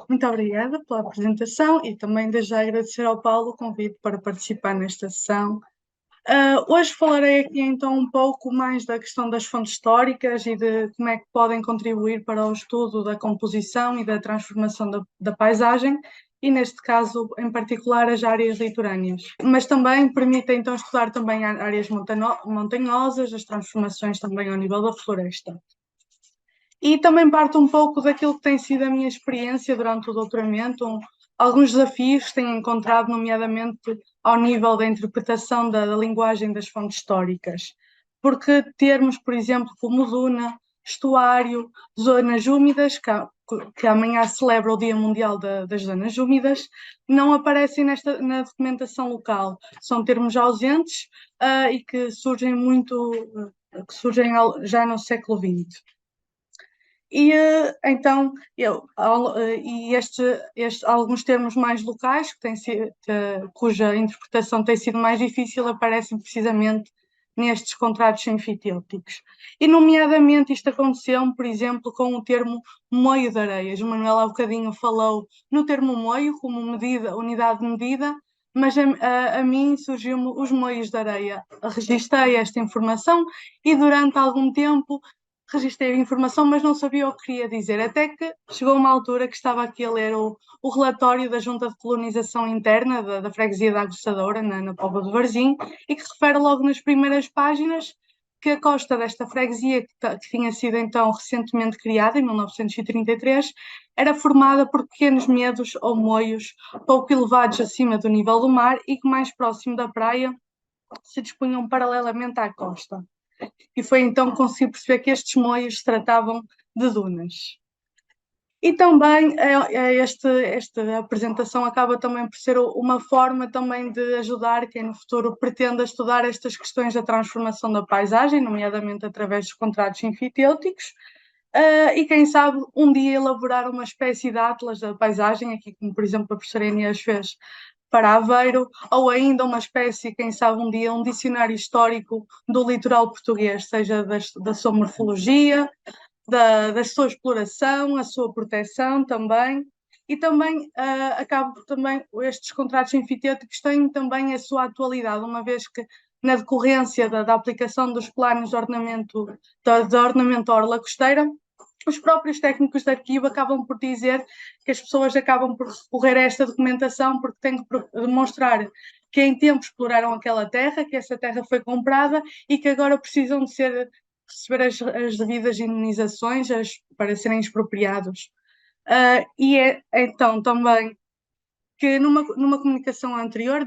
Muito obrigada pela apresentação e também desde já agradecer ao Paulo o convite para participar nesta sessão. Hoje falarei aqui então um pouco mais da questão das fontes históricas e de como é que podem contribuir para o estudo da composição e da transformação da paisagem, e neste caso em particular as áreas litorâneas. Mas também permite então estudar também áreas montanhosas, as transformações também ao nível da floresta. E também parto um pouco daquilo que tem sido a minha experiência durante o doutoramento, alguns desafios que tenho encontrado, nomeadamente ao nível da interpretação da linguagem das fontes históricas. Porque termos, por exemplo, como duna, estuário, zonas úmidas, que amanhã celebra o Dia Mundial das Zonas Úmidas, não aparecem na documentação local. São termos ausentes e que surgem que surgem já no século XX. E então, alguns termos mais locais, cuja interpretação tem sido mais difícil, aparecem precisamente nestes contratos enfitêuticos. E, nomeadamente, isto aconteceu, por exemplo, com o termo moio de areias. O Manuel há bocadinho falou no termo moio como unidade de medida, mas a mim surgiu-me os moios de areia. Registrei esta informação e durante algum tempo registrei a informação, mas não sabia o que queria dizer, até que chegou uma altura que estava aqui a ler o relatório da Junta de Colonização Interna da Freguesia da Aguçadora, na Póvoa de Varzim, e que refere logo nas primeiras páginas que a costa desta freguesia, que tinha sido então recentemente criada, em 1933, era formada por pequenos meados ou moios pouco elevados acima do nível do mar e que mais próximo da praia se dispunham paralelamente à costa. E foi então que consegui perceber que estes moios se tratavam de dunas. E também esta apresentação acaba também por ser uma forma também de ajudar quem no futuro pretenda estudar estas questões da transformação da paisagem, nomeadamente através dos contratos enfitêuticos, e quem sabe um dia elaborar uma espécie de atlas da paisagem, aqui como por exemplo a professora Inês fez para Aveiro, ou ainda uma espécie, quem sabe um dia, um dicionário histórico do litoral português, seja da sua morfologia, da sua exploração, a sua proteção também. E também acabo também, estes contratos enfitêuticos têm também a sua atualidade, uma vez que na decorrência da aplicação dos planos de ornamento, da ornamento orla costeira, os próprios técnicos de arquivo acabam por dizer que as pessoas acabam por recorrer a esta documentação porque têm que demonstrar que em tempo exploraram aquela terra, que essa terra foi comprada e que agora precisam de receber as devidas indenizações para serem expropriados. E é então também que numa comunicação anterior,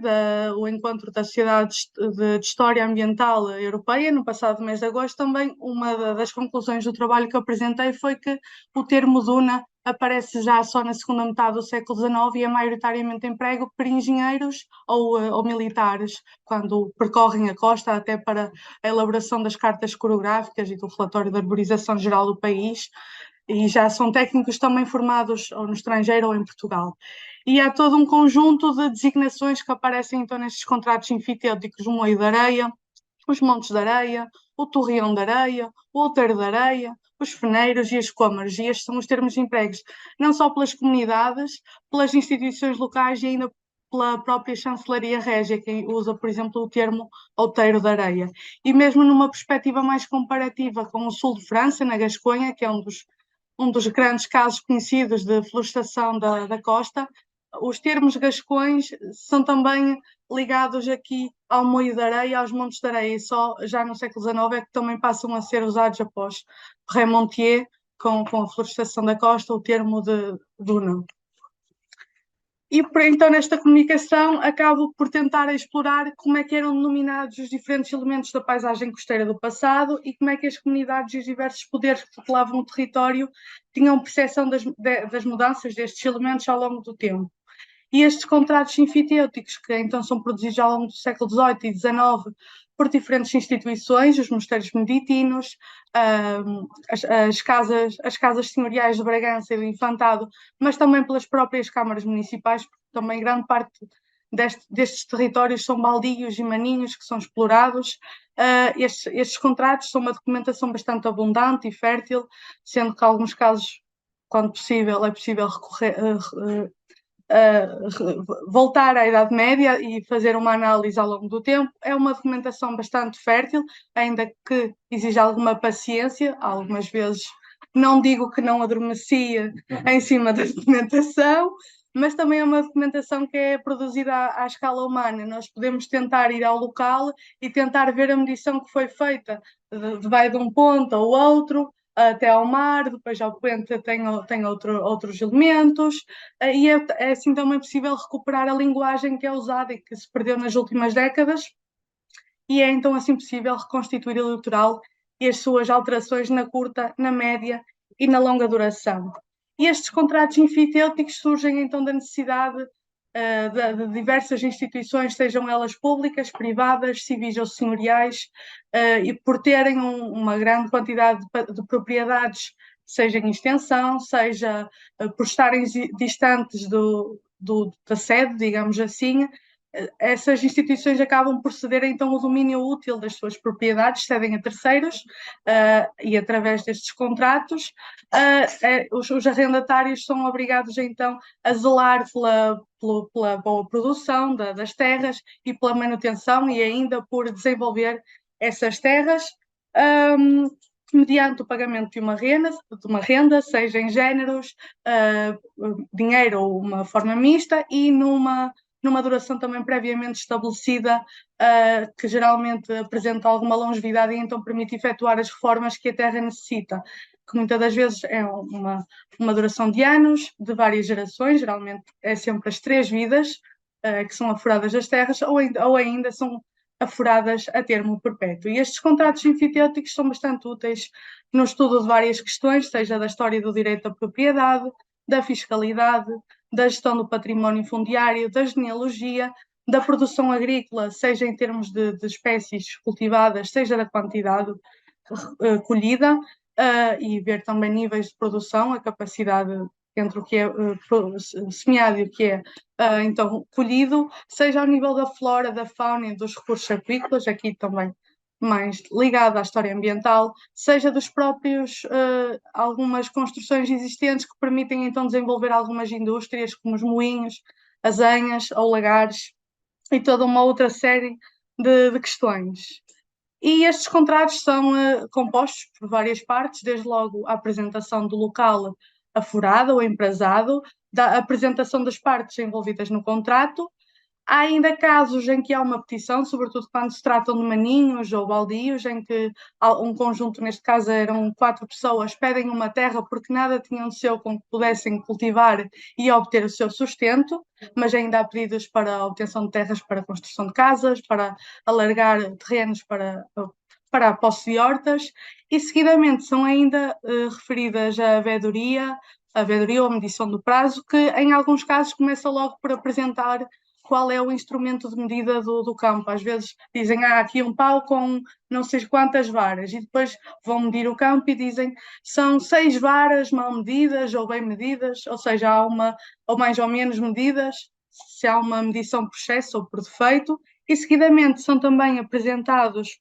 o encontro da Sociedade de História Ambiental Europeia, no passado mês de agosto, também uma das conclusões do trabalho que eu apresentei foi que o termo duna aparece já só na segunda metade do século XIX e é maioritariamente emprego por engenheiros ou militares, quando percorrem a costa até para a elaboração das cartas coreográficas e do relatório de arborização geral do país, e já são técnicos também formados ou no estrangeiro ou em Portugal. E há todo um conjunto de designações que aparecem então nestes contratos enfitêuticos: o moio de areia, os montes de areia, o torreão de areia, o outeiro de areia, os feneiros e as cômaras. E estes são os termos empregos, não só pelas comunidades, pelas instituições locais e ainda pela própria chancelaria régia, que usa, por exemplo, o termo outeiro de areia. E mesmo numa perspectiva mais comparativa com o sul de França, na Gasconha, que é um dos grandes casos conhecidos de florestação da costa, os termos gascões são também ligados aqui ao moio de areia, aos montes de areia, e só já no século XIX é que também passam a ser usados após Remontier, com a florestação da costa, o termo de duna. E então nesta comunicação acabo por tentar explorar como é que eram denominados os diferentes elementos da paisagem costeira do passado e como é que as comunidades e os diversos poderes que tutelavam o território tinham percepção das mudanças destes elementos ao longo do tempo. E estes contratos enfitêuticos, que então são produzidos ao longo do século XVIII e XIX por diferentes instituições, os mosteiros beneditinos, as casas senhoriais de Bragança e do Infantado, mas também pelas próprias câmaras municipais, porque também grande parte destes territórios são baldios e maninhos que são explorados. Estes contratos são uma documentação bastante abundante e fértil, sendo que alguns casos quando possível, é possível voltar à Idade Média e fazer uma análise ao longo do tempo. É uma documentação bastante fértil, ainda que exija alguma paciência, algumas vezes não digo que não adormecia em cima da documentação, mas também é uma documentação que é produzida à escala humana. Nós podemos tentar ir ao local e tentar ver a medição que foi feita, vai de um ponto ao outro, até ao mar, depois ao poente tem outros elementos, e é assim também possível recuperar a linguagem que é usada e que se perdeu nas últimas décadas, e é então assim possível reconstituir o litoral e as suas alterações na curta, na média e na longa duração. E estes contratos enfitêuticos surgem então da necessidade de diversas instituições, sejam elas públicas, privadas, civis ou senhoriais, e por terem uma grande quantidade de propriedades, seja em extensão, seja por estarem distantes da sede, digamos assim, essas instituições acabam por ceder então o domínio útil das suas propriedades, cedem a terceiros, e através destes contratos os arrendatários são obrigados então a zelar pela boa produção das terras e pela manutenção e ainda por desenvolver essas terras, mediante o pagamento de uma renda, seja em géneros, dinheiro ou uma forma mista, e numa duração também previamente estabelecida, que geralmente apresenta alguma longevidade e então permite efetuar as reformas que a terra necessita, que muitas das vezes é uma duração de anos, de várias gerações, geralmente é sempre as 3 vidas que são afuradas das terras, ou ainda são afuradas a termo perpétuo. E estes contratos enfitêuticos são bastante úteis no estudo de várias questões, seja da história do direito à propriedade, da fiscalidade, da gestão do património fundiário, da genealogia, da produção agrícola, seja em termos de espécies cultivadas, seja da quantidade colhida, e ver também níveis de produção, a capacidade entre o que é semeado e o que é então colhido, seja ao nível da flora, da fauna e dos recursos agrícolas, aqui também mais ligado à história ambiental, seja dos próprios algumas construções existentes que permitem então desenvolver algumas indústrias, como os moinhos, as anhas ou lagares, e toda uma outra série de questões. E estes contratos são compostos por várias partes, desde logo a apresentação do local afurado ou emprazado, da apresentação das partes envolvidas no contrato. Há ainda casos em que há uma petição, sobretudo quando se tratam de maninhos ou baldios, em que um conjunto, neste caso eram 4 pessoas, pedem uma terra porque nada tinham de seu com que pudessem cultivar e obter o seu sustento, mas ainda há pedidos para a obtenção de terras para a construção de casas, para alargar terrenos para a posse de hortas, e seguidamente são ainda referidas a veedoria ou a medição do prazo, que em alguns casos começa logo por apresentar qual é o instrumento de medida do campo. Às vezes dizem, aqui um pau com não sei quantas varas, e depois vão medir o campo e dizem, são 6 varas mal medidas ou bem medidas, ou seja, há uma ou mais ou menos medidas, se há uma medição por excesso ou por defeito, e seguidamente são também apresentados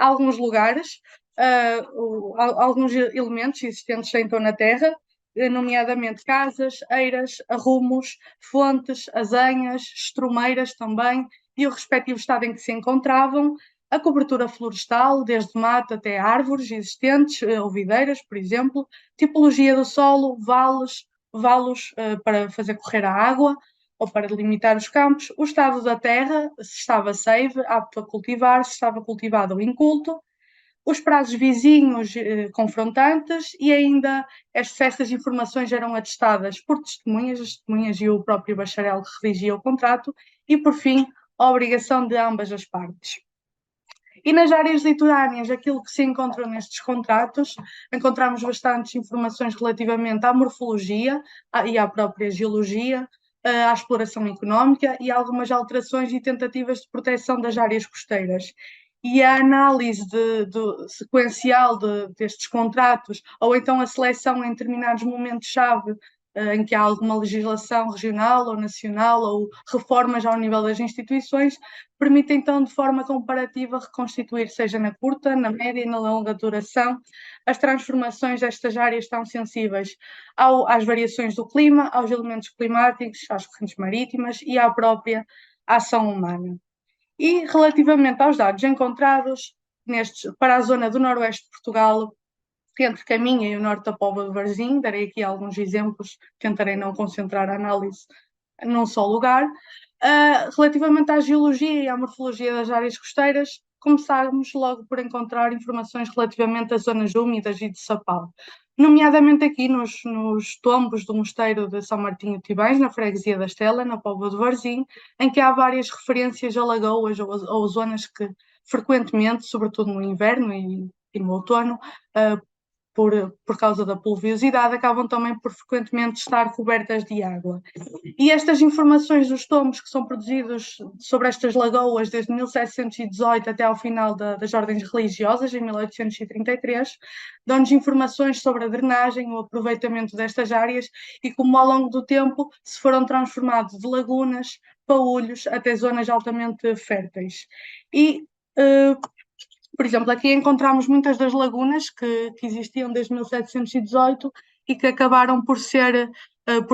alguns lugares, alguns elementos existentes então na Terra, nomeadamente casas, eiras, arrumos, fontes, azenhas, estrumeiras também, e o respectivo estado em que se encontravam, a cobertura florestal, desde mato até árvores existentes, ou videiras, por exemplo, tipologia do solo, valos para fazer correr a água, ou para delimitar os campos, o estado da terra, se estava seive, apto a cultivar, se estava cultivado ou inculto, os prazos vizinhos confrontantes, e ainda essas informações eram atestadas por testemunhas, as testemunhas e o próprio bacharel que redigia o contrato, e por fim a obrigação de ambas as partes. E nas áreas litorâneas, aquilo que se encontra nestes contratos, encontramos bastantes informações relativamente à morfologia e à própria geologia, à exploração económica e algumas alterações e tentativas de proteção das áreas costeiras. E a análise sequencial destes contratos, ou então a seleção em determinados momentos-chave em que há alguma legislação regional ou nacional ou reformas ao nível das instituições, permite então de forma comparativa reconstituir, seja na curta, na média e na longa duração, as transformações destas áreas tão sensíveis às variações do clima, aos elementos climáticos, às correntes marítimas e à própria ação humana. E relativamente aos dados encontrados para a zona do noroeste de Portugal, entre Caminha e o norte da Póvoa de Varzim, darei aqui alguns exemplos, tentarei não concentrar a análise num só lugar. Relativamente à geologia e à morfologia das áreas costeiras, começámos logo por encontrar informações relativamente às zonas úmidas e de sapal, nomeadamente aqui nos tombos do mosteiro de São Martinho de Tibães, na freguesia da Estela, na Póvoa de Varzim, em que há várias referências a lagoas ou zonas que frequentemente, sobretudo no inverno e no outono, por causa da pluviosidade, acabam também por frequentemente estar cobertas de água. E estas informações dos tombos que são produzidos sobre estas lagoas desde 1718 até ao final das ordens religiosas, em 1833, dão-nos informações sobre a drenagem, o aproveitamento destas áreas e como ao longo do tempo se foram transformando de lagunas, paúlhos, até zonas altamente férteis. E por exemplo, aqui encontramos muitas das lagunas que existiam desde 1718 e que acabaram por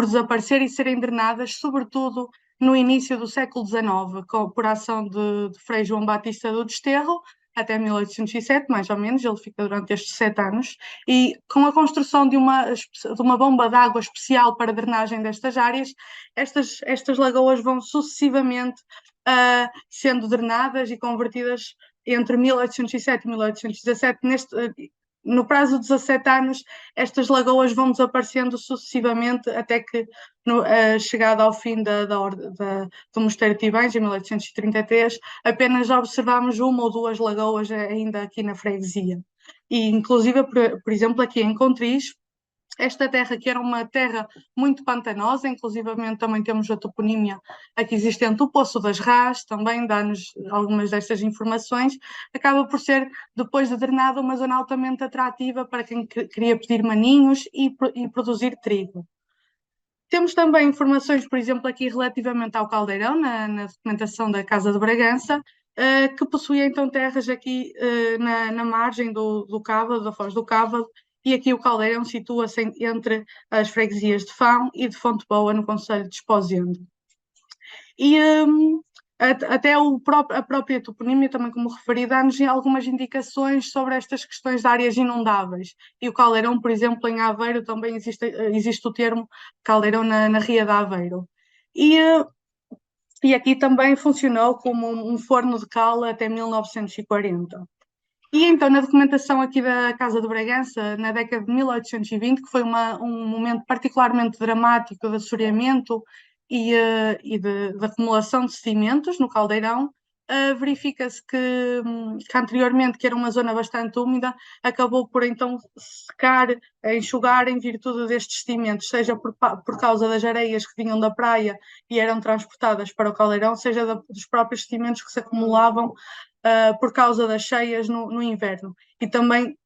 desaparecer e serem drenadas, sobretudo no início do século XIX, por ação de Frei João Batista do Desterro, até 1807, mais ou menos, ele fica durante estes 7 anos, e com a construção de uma bomba de água especial para a drenagem destas áreas, estas lagoas vão sucessivamente sendo drenadas e convertidas entre 1807 e 1817, no prazo de 17 anos, estas lagoas vão desaparecendo sucessivamente até que, chegada ao fim do Mosteiro de Tibães, em 1833, apenas observamos uma ou duas lagoas ainda aqui na freguesia. E, inclusive, por exemplo, aqui em Contris, esta terra, que era uma terra muito pantanosa, inclusivamente também temos a toponímia aqui existente, o Poço das Rás, também dá-nos algumas destas informações, acaba por ser, depois de drenada, uma zona altamente atrativa para quem queria pedir maninhos e produzir trigo. Temos também informações, por exemplo, aqui relativamente ao Caldeirão, na documentação da Casa de Bragança, que possuía então terras aqui na margem do Cávado, da Foz do Cávado, e aqui o Caldeirão situa-se entre as freguesias de Fão e de Fonte Boa, no concelho de Esposende. E até a própria toponímia, também como referi, dá-nos algumas indicações sobre estas questões de áreas inundáveis. E o Caldeirão, por exemplo, em Aveiro, também existe o termo Caldeirão na Ria de Aveiro. E aqui também funcionou como um forno de cal até 1940. E então, na documentação aqui da Casa de Bragança, na década de 1820, que foi um momento particularmente dramático de assoreamento de acumulação de sedimentos no Caldeirão, verifica-se que anteriormente, que era uma zona bastante úmida, acabou por então secar, enxugar em virtude destes sedimentos, seja por causa das areias que vinham da praia e eram transportadas para o Caldeirão, seja dos próprios sedimentos que se acumulavam por causa das cheias no inverno. E também,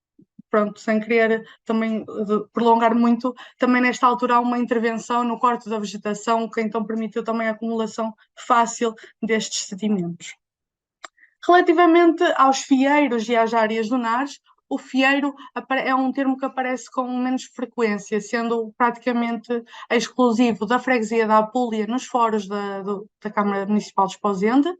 pronto, sem querer também prolongar muito, também nesta altura há uma intervenção no corte da vegetação que então permitiu também a acumulação fácil destes sedimentos. Relativamente aos fieiros e às áreas dunares, o fieiro é um termo que aparece com menos frequência, sendo praticamente exclusivo da freguesia da Apulia nos foros da Câmara Municipal de Esposende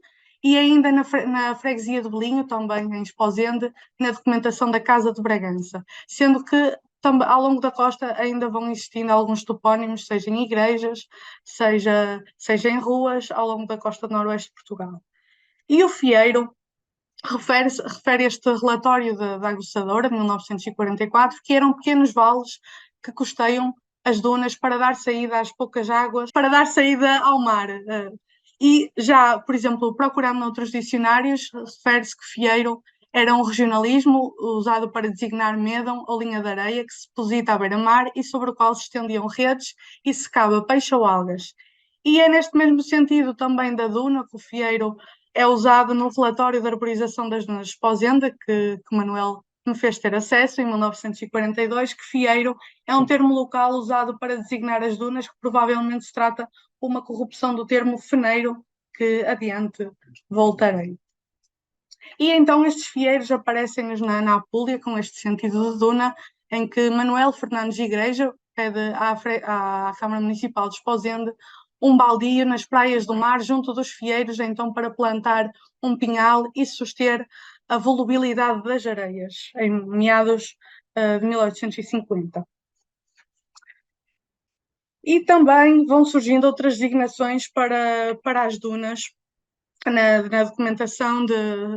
e ainda na freguesia de Belinho, também em Esposende, na documentação da Casa de Bragança, sendo que ao longo da costa ainda vão existindo alguns topónimos, seja em igrejas, seja em ruas, ao longo da costa do noroeste de Portugal. E o fieiro refere este relatório da Aguçadora, de 1944, que eram pequenos vales que costeiam as dunas para dar saída às poucas águas, para dar saída ao mar. E já, por exemplo, procurando noutros dicionários, refere-se que fieiro era um regionalismo usado para designar médão ou linha de areia que se deposita à beira-mar e sobre o qual se estendiam redes e secava peixe ou algas. E é neste mesmo sentido também da duna que o fieiro é usado no relatório de arborização das dunas de Esposende, que Manuel me fez ter acesso, em 1942, que fieiro é um termo local usado para designar as dunas, que provavelmente se trata de uma corrupção do termo feneiro, que adiante voltarei. E então estes fieiros aparecem-nos na Apulia, com este sentido de duna, em que Manuel Fernandes Igreja pede à Câmara Municipal de Esposende um baldio nas praias do mar, junto dos fieiros, então para plantar um pinhal e suster a volubilidade das areias, em meados de 1850. E também vão surgindo outras designações para as dunas, na documentação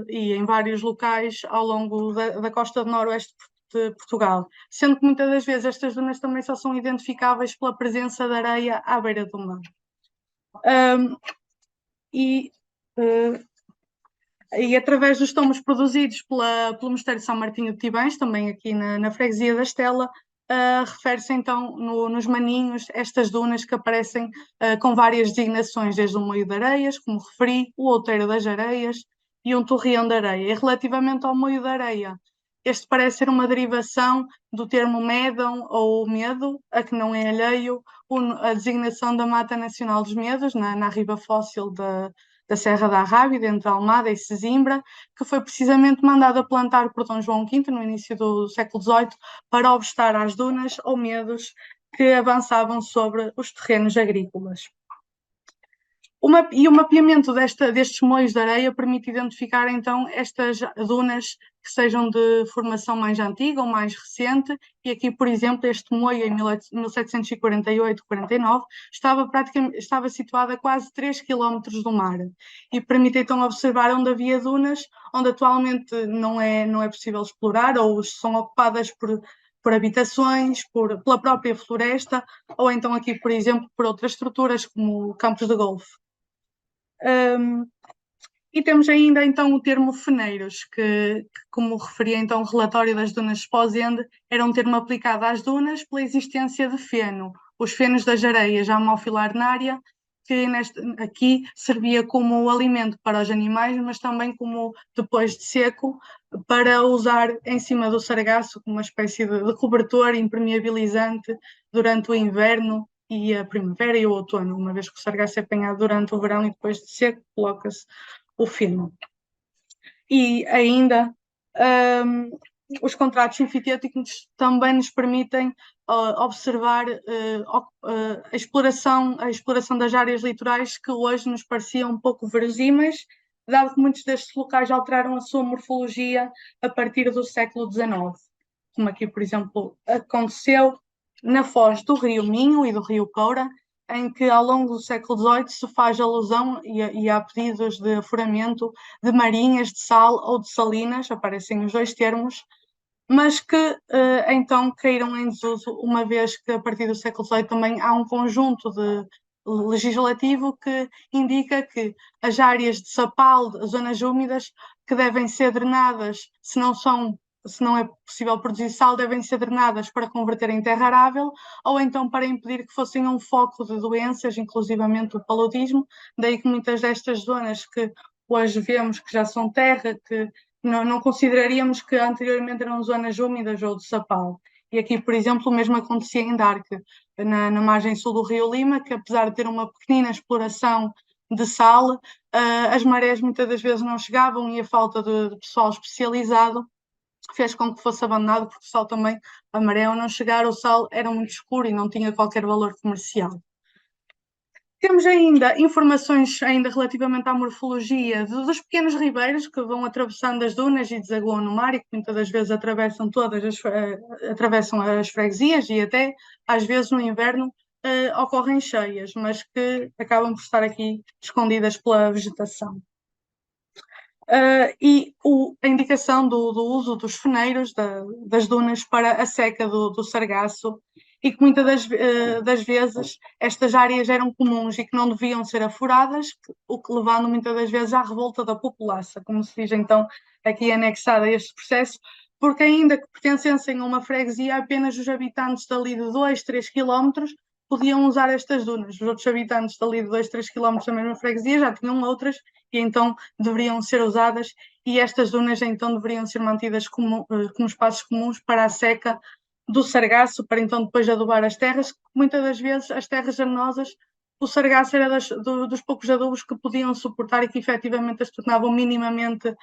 e em vários locais ao longo da costa do noroeste de Portugal, sendo que muitas das vezes estas dunas também só são identificáveis pela presença de areia à beira do mar. E através dos tomos produzidos pelo Mosteiro de São Martinho de Tibães, também aqui na freguesia da Estela, refere-se então nos maninhos estas dunas que aparecem com várias designações, desde o Moio de Areias, como referi, o Outeiro das Areias e um Torreão de Areia. E relativamente ao Moio de Areia, este parece ser uma derivação do termo médão ou medo, a que não é alheio a designação da Mata Nacional dos Medos, na riba fóssil da Serra da Arrábida, entre Almada e Sesimbra, que foi precisamente mandada plantar por Dom João V no início do século XVIII para obstar às dunas ou medos que avançavam sobre os terrenos agrícolas. E o mapeamento destes moios de areia permite identificar então estas dunas que sejam de formação mais antiga ou mais recente, e aqui, por exemplo, este moio em 1748-49 estava situado a quase 3 km do mar, e permite então observar onde havia dunas, onde atualmente não é possível explorar, ou são ocupadas por habitações, pela própria floresta, ou então aqui, por exemplo, por outras estruturas, como campos de golfe. E temos ainda então o termo feneiros, que como referia então o relatório das dunas de Esposende, era um termo aplicado às dunas pela existência de feno, os fenos das areias amalfilarnária, que aqui servia como alimento para os animais, mas também como, depois de seco, para usar em cima do sargaço como uma espécie de cobertor impermeabilizante durante o inverno e a primavera e o outono, uma vez que o sargaço é apanhado durante o verão e depois de seco coloca-se o feno. E ainda os contratos sinfitéticos também nos permitem observar a exploração das áreas litorais, que hoje nos pareciam um pouco verosímeis, dado que muitos destes locais alteraram a sua morfologia a partir do século XIX, como aqui, por exemplo, aconteceu na foz do Rio Minho e do Rio Coura, em que ao longo do século XVIII se faz alusão e há pedidos de afuramento de marinhas de sal ou de salinas, aparecem os dois termos, mas que então caíram em desuso, uma vez que a partir do século XVIII também há um conjunto legislativo que indica que as áreas de sapal, as zonas úmidas, que devem ser drenadas, se não é possível produzir sal, devem ser drenadas para converter em terra arável, ou então para impedir que fossem um foco de doenças, inclusivamente o paludismo, daí que muitas destas zonas que hoje vemos que já são terra, que não consideraríamos que anteriormente eram zonas úmidas ou de sapal. E aqui, por exemplo, o mesmo acontecia em Darque, na margem sul do Rio Lima, que apesar de ter uma pequenina exploração de sal, as marés muitas das vezes não chegavam, e a falta de pessoal especializado fez com que fosse abandonado, porque o sal também, a maré ao não chegar, o sal era muito escuro e não tinha qualquer valor comercial. Temos ainda informações ainda relativamente à morfologia dos pequenos ribeiros que vão atravessando as dunas e desaguam no mar, e que muitas das vezes atravessam as freguesias, e até às vezes no inverno ocorrem cheias, mas que acabam por estar aqui escondidas pela vegetação. E a indicação do uso dos feneiros, das dunas, para a seca do sargaço, e que muitas das vezes estas áreas eram comuns e que não deviam ser afuradas, o que levando muitas das vezes à revolta da população, como se diz então aqui anexada a este processo, porque ainda que pertencessem a uma freguesia, apenas os habitantes dali de 2, 3 quilómetros podiam usar estas dunas. Os outros habitantes dali de 2, 3 quilómetros da mesma freguesia já tinham outras e então deveriam ser usadas, e estas dunas então deveriam ser mantidas como espaços comuns para a seca do sargaço, para então depois adubar as terras. Muitas das vezes as terras arenosas, o sargaço era dos poucos adubos que podiam suportar e que efetivamente as tornavam minimamente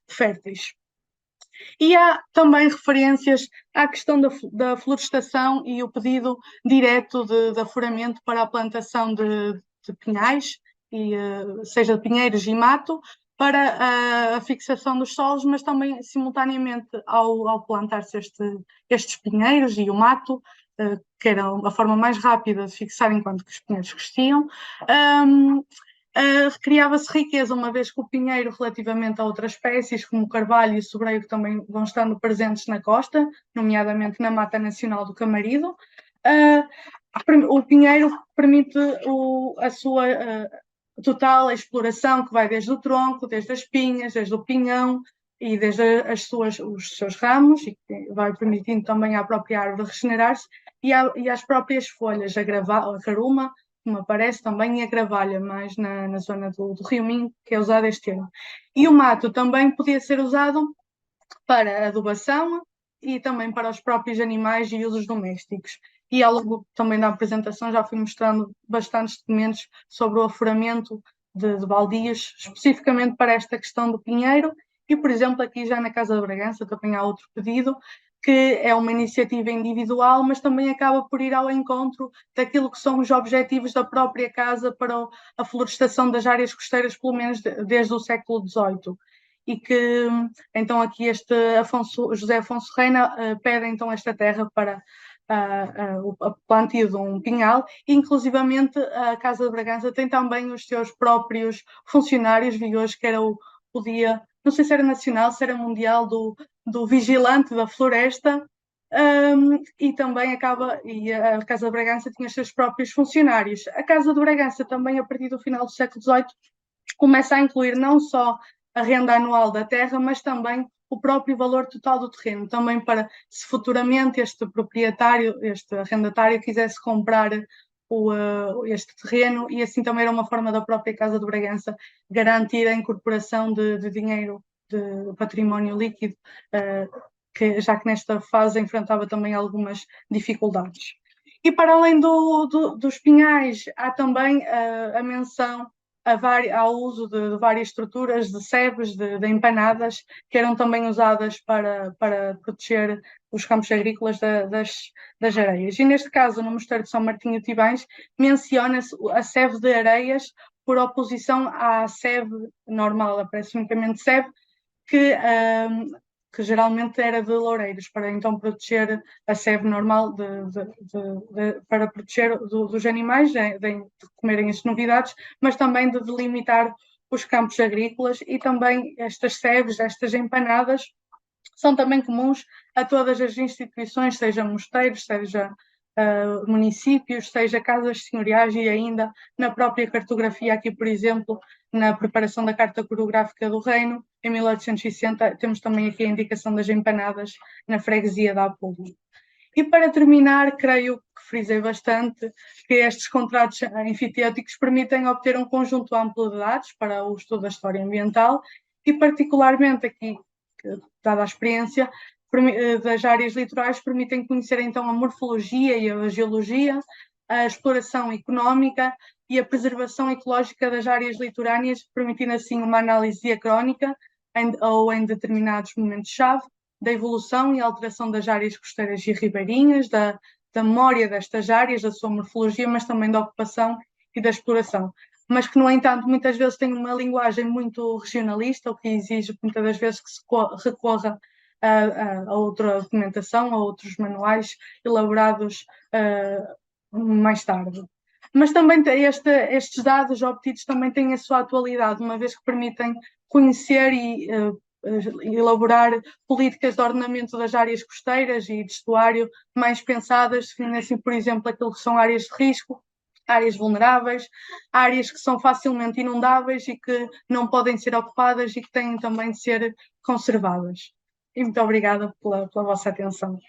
férteis. E há também referências à questão da florestação e o pedido direto de aforamento para a plantação de pinhais, seja de pinheiros e mato, para a fixação dos solos, mas também simultaneamente ao plantar-se estes pinheiros e o mato, que era a forma mais rápida de fixar enquanto que os pinheiros cresciam, criava-se riqueza, uma vez que o pinheiro, relativamente a outras espécies, como o carvalho e o sobreiro, que também vão estando presentes na costa, nomeadamente na Mata Nacional do Camarido, o pinheiro permite a sua total exploração, que vai desde o tronco, desde as pinhas, desde o pinhão e desde os seus ramos, e que vai permitindo também à própria árvore regenerar-se, e às próprias folhas, a caruma, como aparece também, e a gravalha, mais na zona do Rio Minho, que é usado este termo. E o mato também podia ser usado para adubação e também para os próprios animais e usos domésticos. E ao longo também da apresentação já fui mostrando bastantes documentos sobre o aforamento de baldias, especificamente para esta questão do pinheiro. E, por exemplo, aqui já na Casa de Bragança também há outro pedido, que é uma iniciativa individual, mas também acaba por ir ao encontro daquilo que são os objetivos da própria casa para a florestação das áreas costeiras, pelo menos desde o século XVIII. E que então aqui José Afonso Reina pede então esta terra para o plantio de um pinhal, e inclusivamente a Casa de Bragança tem também os seus próprios funcionários. Vi hoje que era o dia, não sei se era nacional, se era mundial, do vigilante da floresta, e também a Casa de Bragança tinha os seus próprios funcionários. A Casa de Bragança também, a partir do final do século XVIII, começa a incluir não só a renda anual da terra, mas também o próprio valor total do terreno, também para, se futuramente este proprietário, este arrendatário, quisesse comprar este terreno, e assim também era uma forma da própria Casa de Bragança garantir a incorporação de dinheiro, de património líquido, que, já que nesta fase enfrentava também algumas dificuldades. E para além dos pinhais, há também a menção ao uso de várias estruturas de sebes, de empanadas, que eram também usadas para proteger os campos agrícolas das areias. E neste caso, no Mosteiro de São Martinho de Tibães, menciona-se a sebe de areias por oposição à sebe normal, aparece unicamente sebe, que geralmente era de loureiros, para então proteger a sebe normal, para proteger dos animais, de comerem as novidades, mas também de delimitar os campos agrícolas. E também estas sebes, estas empanadas, são também comuns a todas as instituições, seja mosteiros, seja municípios, seja casas senhoriais, e ainda na própria cartografia, aqui por exemplo, na preparação da Carta Coreográfica do Reino, em 1860, temos também aqui a indicação das empanadas na freguesia da Apolo. E para terminar, creio que frisei bastante que estes contratos anfiteáticos permitem obter um conjunto amplo de dados para o estudo da história ambiental, e particularmente aqui, dada a experiência, das áreas litorais, permitem conhecer então a morfologia e a geologia, a exploração económica e a preservação ecológica das áreas litorâneas, permitindo assim uma análise diacrónica ou em determinados momentos-chave da evolução e alteração das áreas costeiras e ribeirinhas, da memória destas áreas, da sua morfologia, mas também da ocupação e da exploração. Mas que, no entanto, muitas vezes tem uma linguagem muito regionalista, o que exige muitas das vezes que se recorra a outra documentação, a outros manuais elaborados mais tarde. Mas também estes dados obtidos também têm a sua atualidade, uma vez que permitem conhecer e elaborar políticas de ordenamento das áreas costeiras e de estuário mais pensadas, definindo assim, por exemplo, aquilo que são áreas de risco, áreas vulneráveis, áreas que são facilmente inundáveis e que não podem ser ocupadas e que têm também de ser conservadas. E muito obrigada pela vossa atenção.